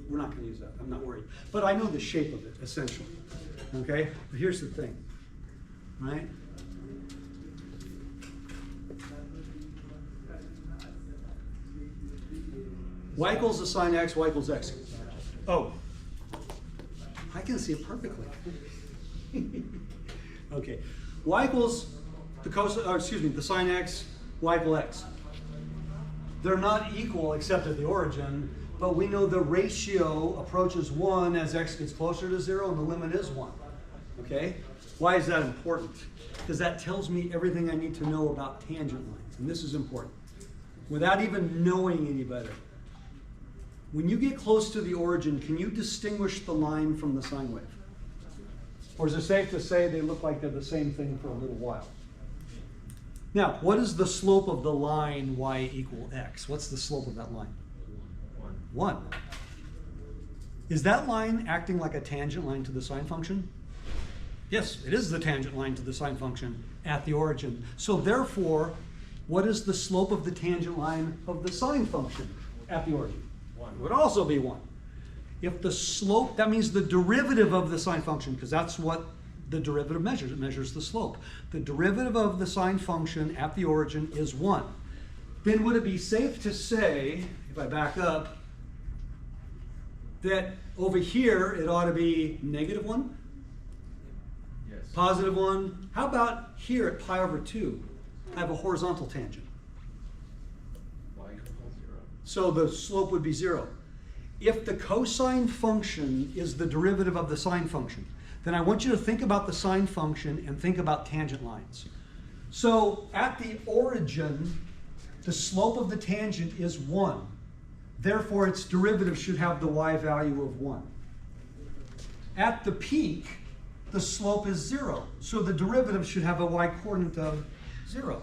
we're not gonna use that, I'm not worried. But I know the shape of it, essentially, okay? But here's the thing, right? Y equals the sine x, y equals x. Oh, I can see it perfectly. Okay, y equals the sine x, y equal x. They're not equal except at the origin, but we know the ratio approaches 1 as x gets closer to 0, and the limit is 1. Okay? Why is that important? Because that tells me everything I need to know about tangent lines, and this is important. Without even knowing any better, when you get close to the origin, can you distinguish the line from the sine wave? Or is it safe to say they look like they're the same thing for a little while? Now, what is the slope of the line y equal x? What's the slope of that line? 1. Is that line acting like a tangent line to the sine function? Yes, it is the tangent line to the sine function at the origin. So therefore, what is the slope of the tangent line of the sine function at the origin? 1. It would also be 1. If the slope, that means the derivative of the sine function, because that's what the derivative measures. It measures the slope. The derivative of the sine function at the origin is 1. Then would it be safe to say, if I back up, that over here it ought to be -1? Yes. +1? How about here at pi over 2? I have a horizontal tangent. Y equals 0. So the slope would be 0. If the cosine function is the derivative of the sine function, then I want you to think about the sine function and think about tangent lines. So at the origin, the slope of the tangent is 1. Therefore, its derivative should have the y value of 1. At the peak, the slope is 0. So the derivative should have a y coordinate of 0.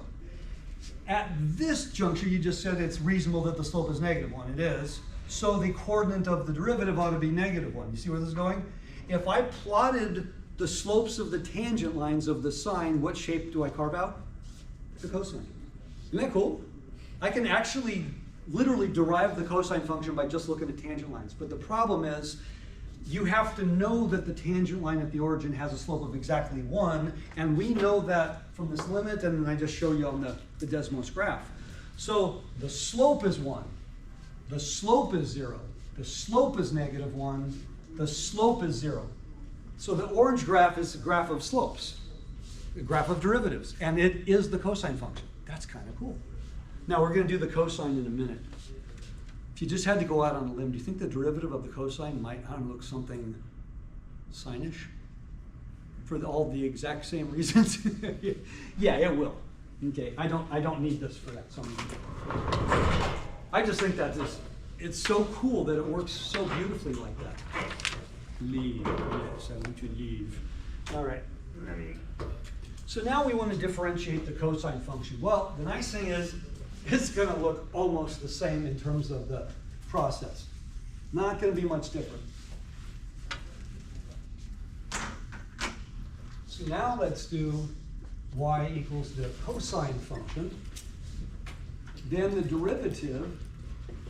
At this juncture, you just said it's reasonable that the slope is -1. It is. So the coordinate of the derivative ought to be -1. You see where this is going? If I plotted the slopes of the tangent lines of the sine, what shape do I carve out? The cosine. Isn't that cool? I can actually literally derive the cosine function by just looking at tangent lines. But the problem is, you have to know that the tangent line at the origin has a slope of exactly 1, and we know that from this limit, and then I just show you on the Desmos graph. So the slope is 1. The slope is 0. The slope is -1. The slope is 0. So the orange graph is a graph of slopes, a graph of derivatives, and it is the cosine function. That's kind of cool. Now we're going to do the cosine in a minute. If you just had to go out on a limb, do you think the derivative of the cosine might look something sine-ish? For all the exact same reasons? Yeah, it will. Okay, I don't need this for that. I just think that it's so cool that it works so beautifully like that. Leave, yes, I want to leave. All right, so now we want to differentiate the cosine function. Well, the nice thing is, it's going to look almost the same in terms of the process. Not going to be much different. So now let's do y equals the cosine function. Then the derivative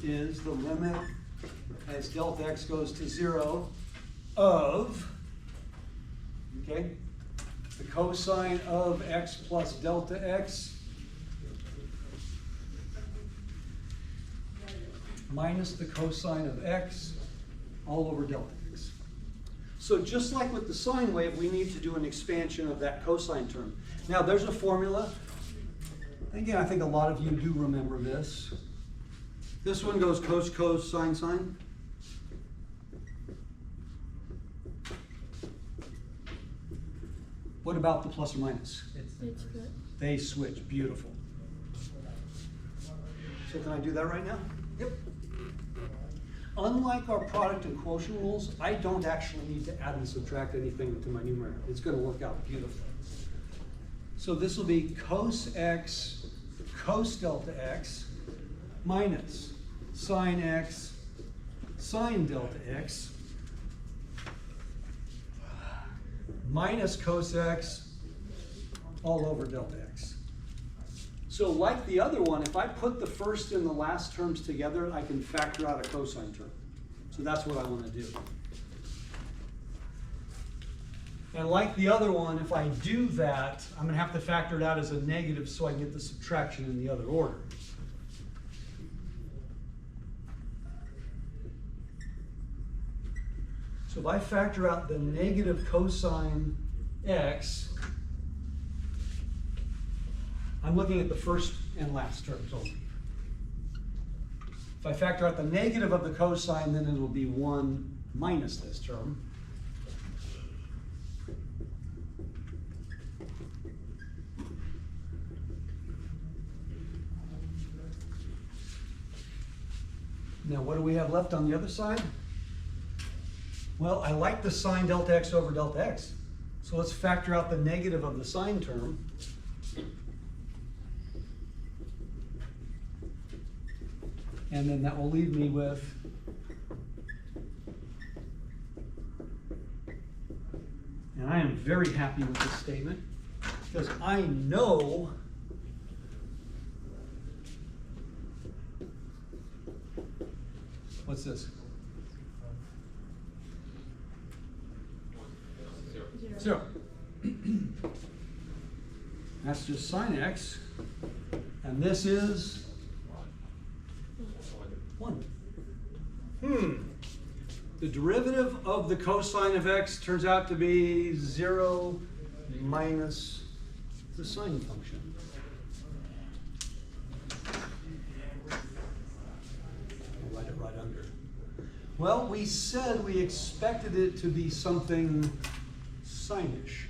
is the limit as delta x goes to 0 of, okay, the cosine of x plus delta x minus the cosine of x all over delta x. So just like with the sine wave, we need to do an expansion of that cosine term. Now there's a formula. Again, I think a lot of you do remember this. This one goes cos, cos, sine, sine. What about the plus or minus? It's good. They switch. Beautiful. So can I do that right now? Yep. Unlike our product and quotient rules, I don't actually need to add and subtract anything to my numerator. It's going to work out beautifully. So this will be cos x, cos delta x, minus sine x, sine delta x, minus cos x all over delta x. So like the other one, if I put the first and the last terms together, I can factor out a cosine term. So that's what I want to do. And like the other one, if I do that, I'm going to have to factor it out as a negative so I can get the subtraction in the other order. So if I factor out the negative cosine x, I'm looking at the first and last terms only. If I factor out the negative of the cosine, then it will be 1 minus this term. Now, what do we have left on the other side? Well, I like the sine delta x over delta x. So let's factor out the negative of the sine term. And then that will leave me with and I am very happy with this statement because I know what's this? Zero. That's just sine x. And this is 1. The derivative of the cosine of x turns out to be 0 minus the sine function. I'll write it right under. Well, we said we expected it to be something sine-ish.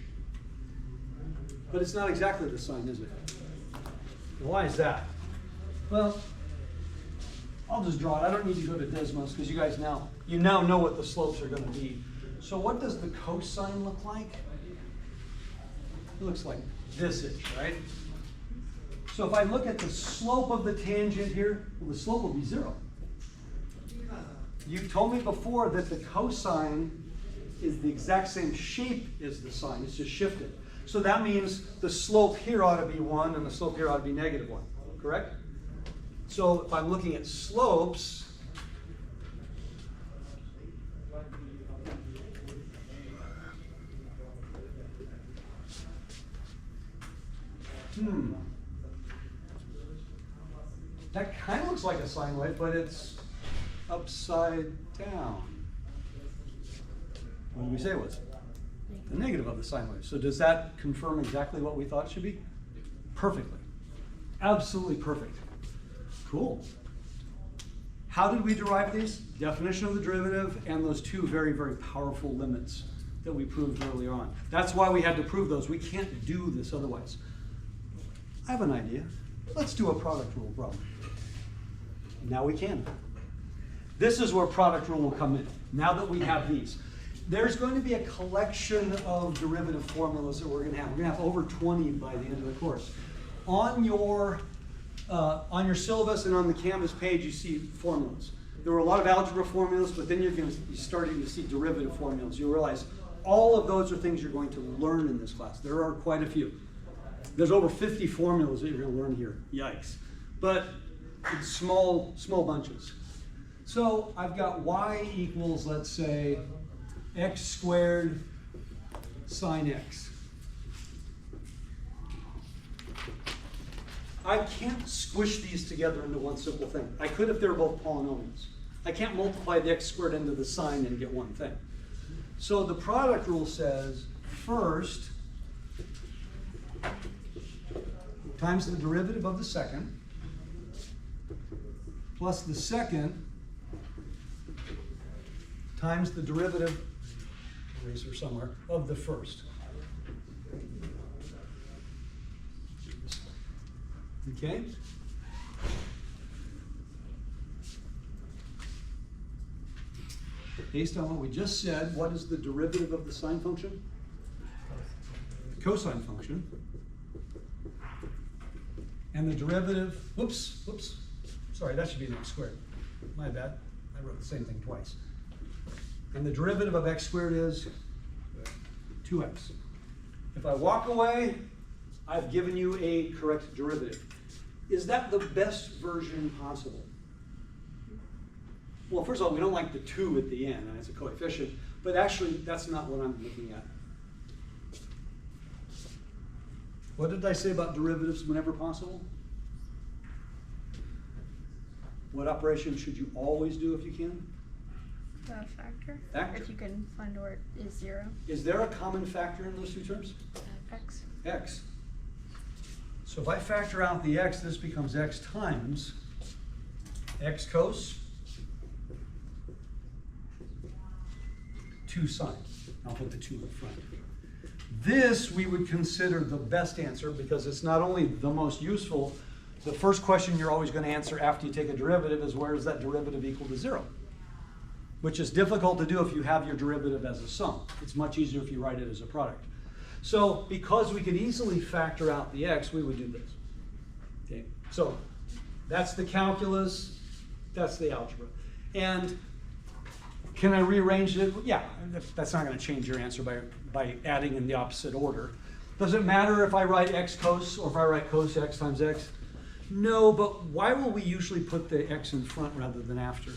But it's not exactly the sine, is it? Why is that? Well, I'll just draw it. I don't need to go to Desmos because you guys now know what the slopes are going to be. So what does the cosine look like? It looks like this-ish, right? So if I look at the slope of the tangent here, well, the slope will be 0. You told me before that the cosine is the exact same shape as the sine. It's just shifted. So that means the slope here ought to be 1 and the slope here ought to be negative 1, correct? So if I'm looking at slopes, that kind of looks like a sine wave, but it's upside down. What did we say it was? The negative of the sine wave. So does that confirm exactly what we thought it should be? Perfectly. Absolutely perfect. Cool. How did we derive these? Definition of the derivative and those two very, very powerful limits that we proved earlier on. That's why we had to prove those. We can't do this otherwise. I have an idea. Let's do a product rule problem. Now we can. This is where product rule will come in. Now that we have these. There's going to be a collection of derivative formulas that we're going to have. We're going to have over 20 by the end of the course. On your syllabus and on the Canvas page, you see formulas. There were a lot of algebra formulas, but then you're starting to see derivative formulas. You'll realize all of those are things you're going to learn in this class. There are quite a few. There's over 50 formulas that you're going to learn here. Yikes. But it's small bunches. So I've got y equals, let's say, x squared sine x. I can't squish these together into one simple thing. I could if they were both polynomials. I can't multiply the x squared into the sine and get one thing. So the product rule says, first, times the derivative of the second, plus the second, times the derivative, eraser somewhere, of the first. Okay? Based on what we just said, what is the derivative of the sine function? The cosine function. And the derivative, whoops, sorry, that should be an x squared. My bad, I wrote the same thing twice. And the derivative of x squared is 2x. If I walk away, I've given you a correct derivative. Is that the best version possible? Well, first of all, we don't like the 2 at the end, and it's a coefficient, but actually, that's not what I'm looking at. What did I say about derivatives whenever possible? What operation should you always do if you can? Factor. Factor. If you can find where it is 0. Is there a common factor in those two terms? X. X. So if I factor out the x, this becomes x times x cos 2 sine. I'll put the 2 in front. This we would consider the best answer because it's not only the most useful, the first question you're always going to answer after you take a derivative is where is that derivative equal to 0? Which is difficult to do if you have your derivative as a sum. It's much easier if you write it as a product. So because we could easily factor out the x, we would do this. Okay, so that's the calculus, that's the algebra. And can I rearrange it? Yeah, that's not going to change your answer by adding in the opposite order. Does it matter if I write x cos or if I write cos x times x? No, but why will we usually put the x in front rather than after?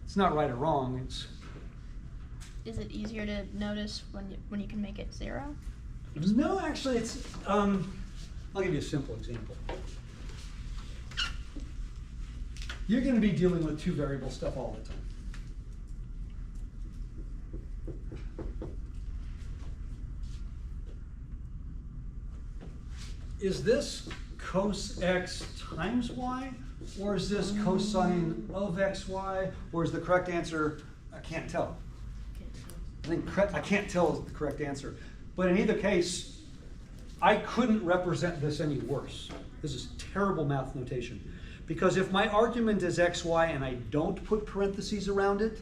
It's not right or wrong. It's Is it easier to notice when you can make it 0? no, actually, it's. I'll give you a simple example. You're going to be dealing with 2 variable stuff all the time. Is this cos x times y, or is this cosine of xy, or is the correct answer? I can't tell. I can't tell is the correct answer. But in either case, I couldn't represent this any worse. This is terrible math notation. Because if my argument is xy and I don't put parentheses around it,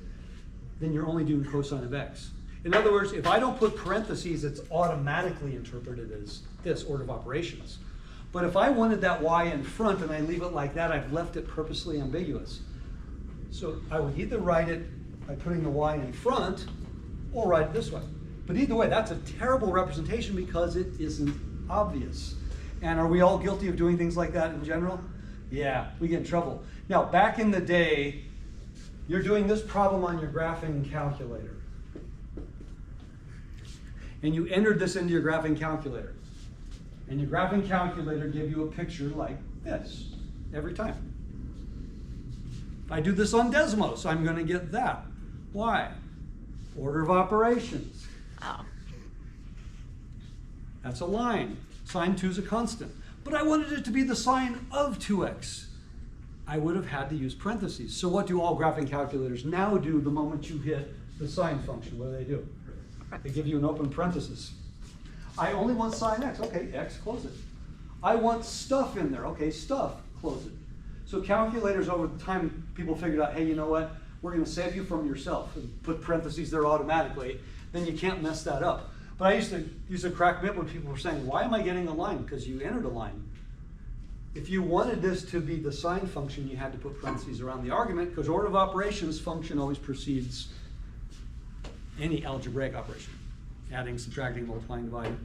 then you're only doing cosine of x. In other words, if I don't put parentheses, it's automatically interpreted as this order of operations. But if I wanted that y in front and I leave it like that, I've left it purposely ambiguous. So I would either write it by putting the y in front, or write it this way. But either way, that's a terrible representation because it isn't obvious. And are we all guilty of doing things like that in general? Yeah, we get in trouble. Now, back in the day, you're doing this problem on your graphing calculator. And you entered this into your graphing calculator. And your graphing calculator gave you a picture like this every time. If I do this on Desmos, I'm going to get that. Why? Order of operations. Oh. That's a line. Sine 2 is a constant. But I wanted it to be the sine of 2x. I would have had to use parentheses. So what do all graphing calculators now do the moment you hit the sine function? What do? They give you an open parenthesis. I only want sine x. Okay, x, close it. I want stuff in there. Okay, stuff, close it. So calculators over time, people figured out, hey, you know what? We're going to save you from yourself and put parentheses there automatically. Then you can't mess that up. But I used to crack me up when people were saying, why am I getting a line? Because you entered a line. If you wanted this to be the sine function, you had to put parentheses around the argument, because order of operations function always precedes any algebraic operation. Adding, subtracting, multiplying, dividing.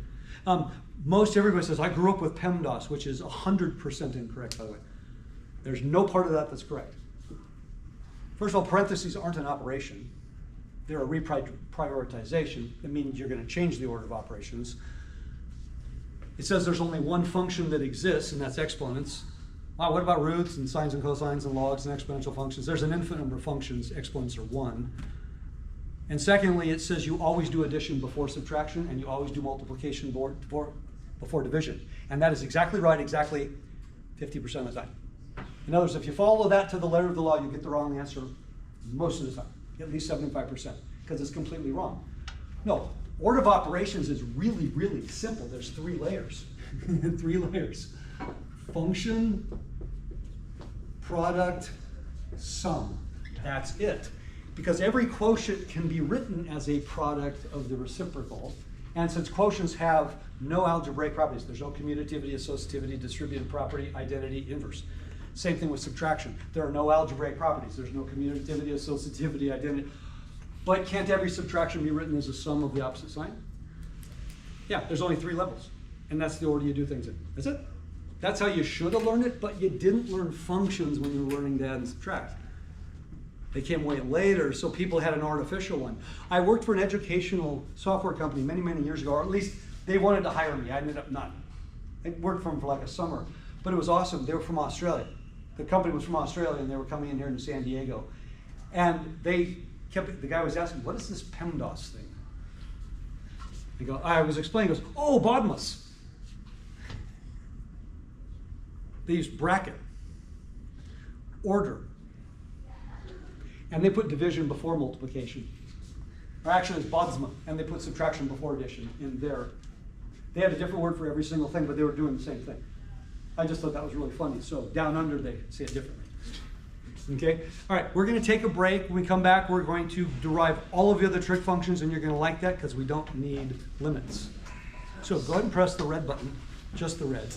Most everybody says, I grew up with PEMDAS, which is 100% incorrect, by the way. There's no part of that that's correct. First of all, parentheses aren't an operation. They're a reprioritization. That means you're going to change the order of operations. It says there's only one function that exists, and that's exponents. Wow, what about roots and sines and cosines and logs and exponential functions? There's an infinite number of functions. Exponents are 1. And secondly, it says you always do addition before subtraction, and you always do multiplication before division. And that is exactly right, exactly 50% of the time. In other words, if you follow that to the letter of the law, you get the wrong answer most of the time, at least 75%, because it's completely wrong. No, order of operations is really, really simple. There's 3 layers. 3 layers. Function, product, sum. That's it. Because every quotient can be written as a product of the reciprocal. And since quotients have no algebraic properties, there's no commutativity, associativity, distributive property, identity, inverse. Same thing with subtraction. There are no algebraic properties. There's no commutativity, associativity, identity. But can't every subtraction be written as a sum of the opposite sign? Yeah, there's only 3 levels. And that's the order you do things in. That's it. That's how you should have learned it, but you didn't learn functions when you were learning to add and subtract. They came way later, so people had an artificial one. I worked for an educational software company many, many years ago, or at least they wanted to hire me. I ended up not. I worked for them for like a summer, but it was awesome. They were from Australia. The company was from Australia, and they were coming in here to San Diego. And the guy was asking, what is this PEMDAS thing? I was explaining, he goes, oh, BODMAS. They use bracket, order, and they put division before multiplication. Or actually it's BODSMA, and they put subtraction before addition in there. They had a different word for every single thing, but they were doing the same thing. I just thought that was really funny. So down under, they say it differently. Okay? All right, we're going to take a break. When we come back, we're going to derive all of the other trig functions, and you're going to like that because we don't need limits. So go ahead and press the red button, just the red.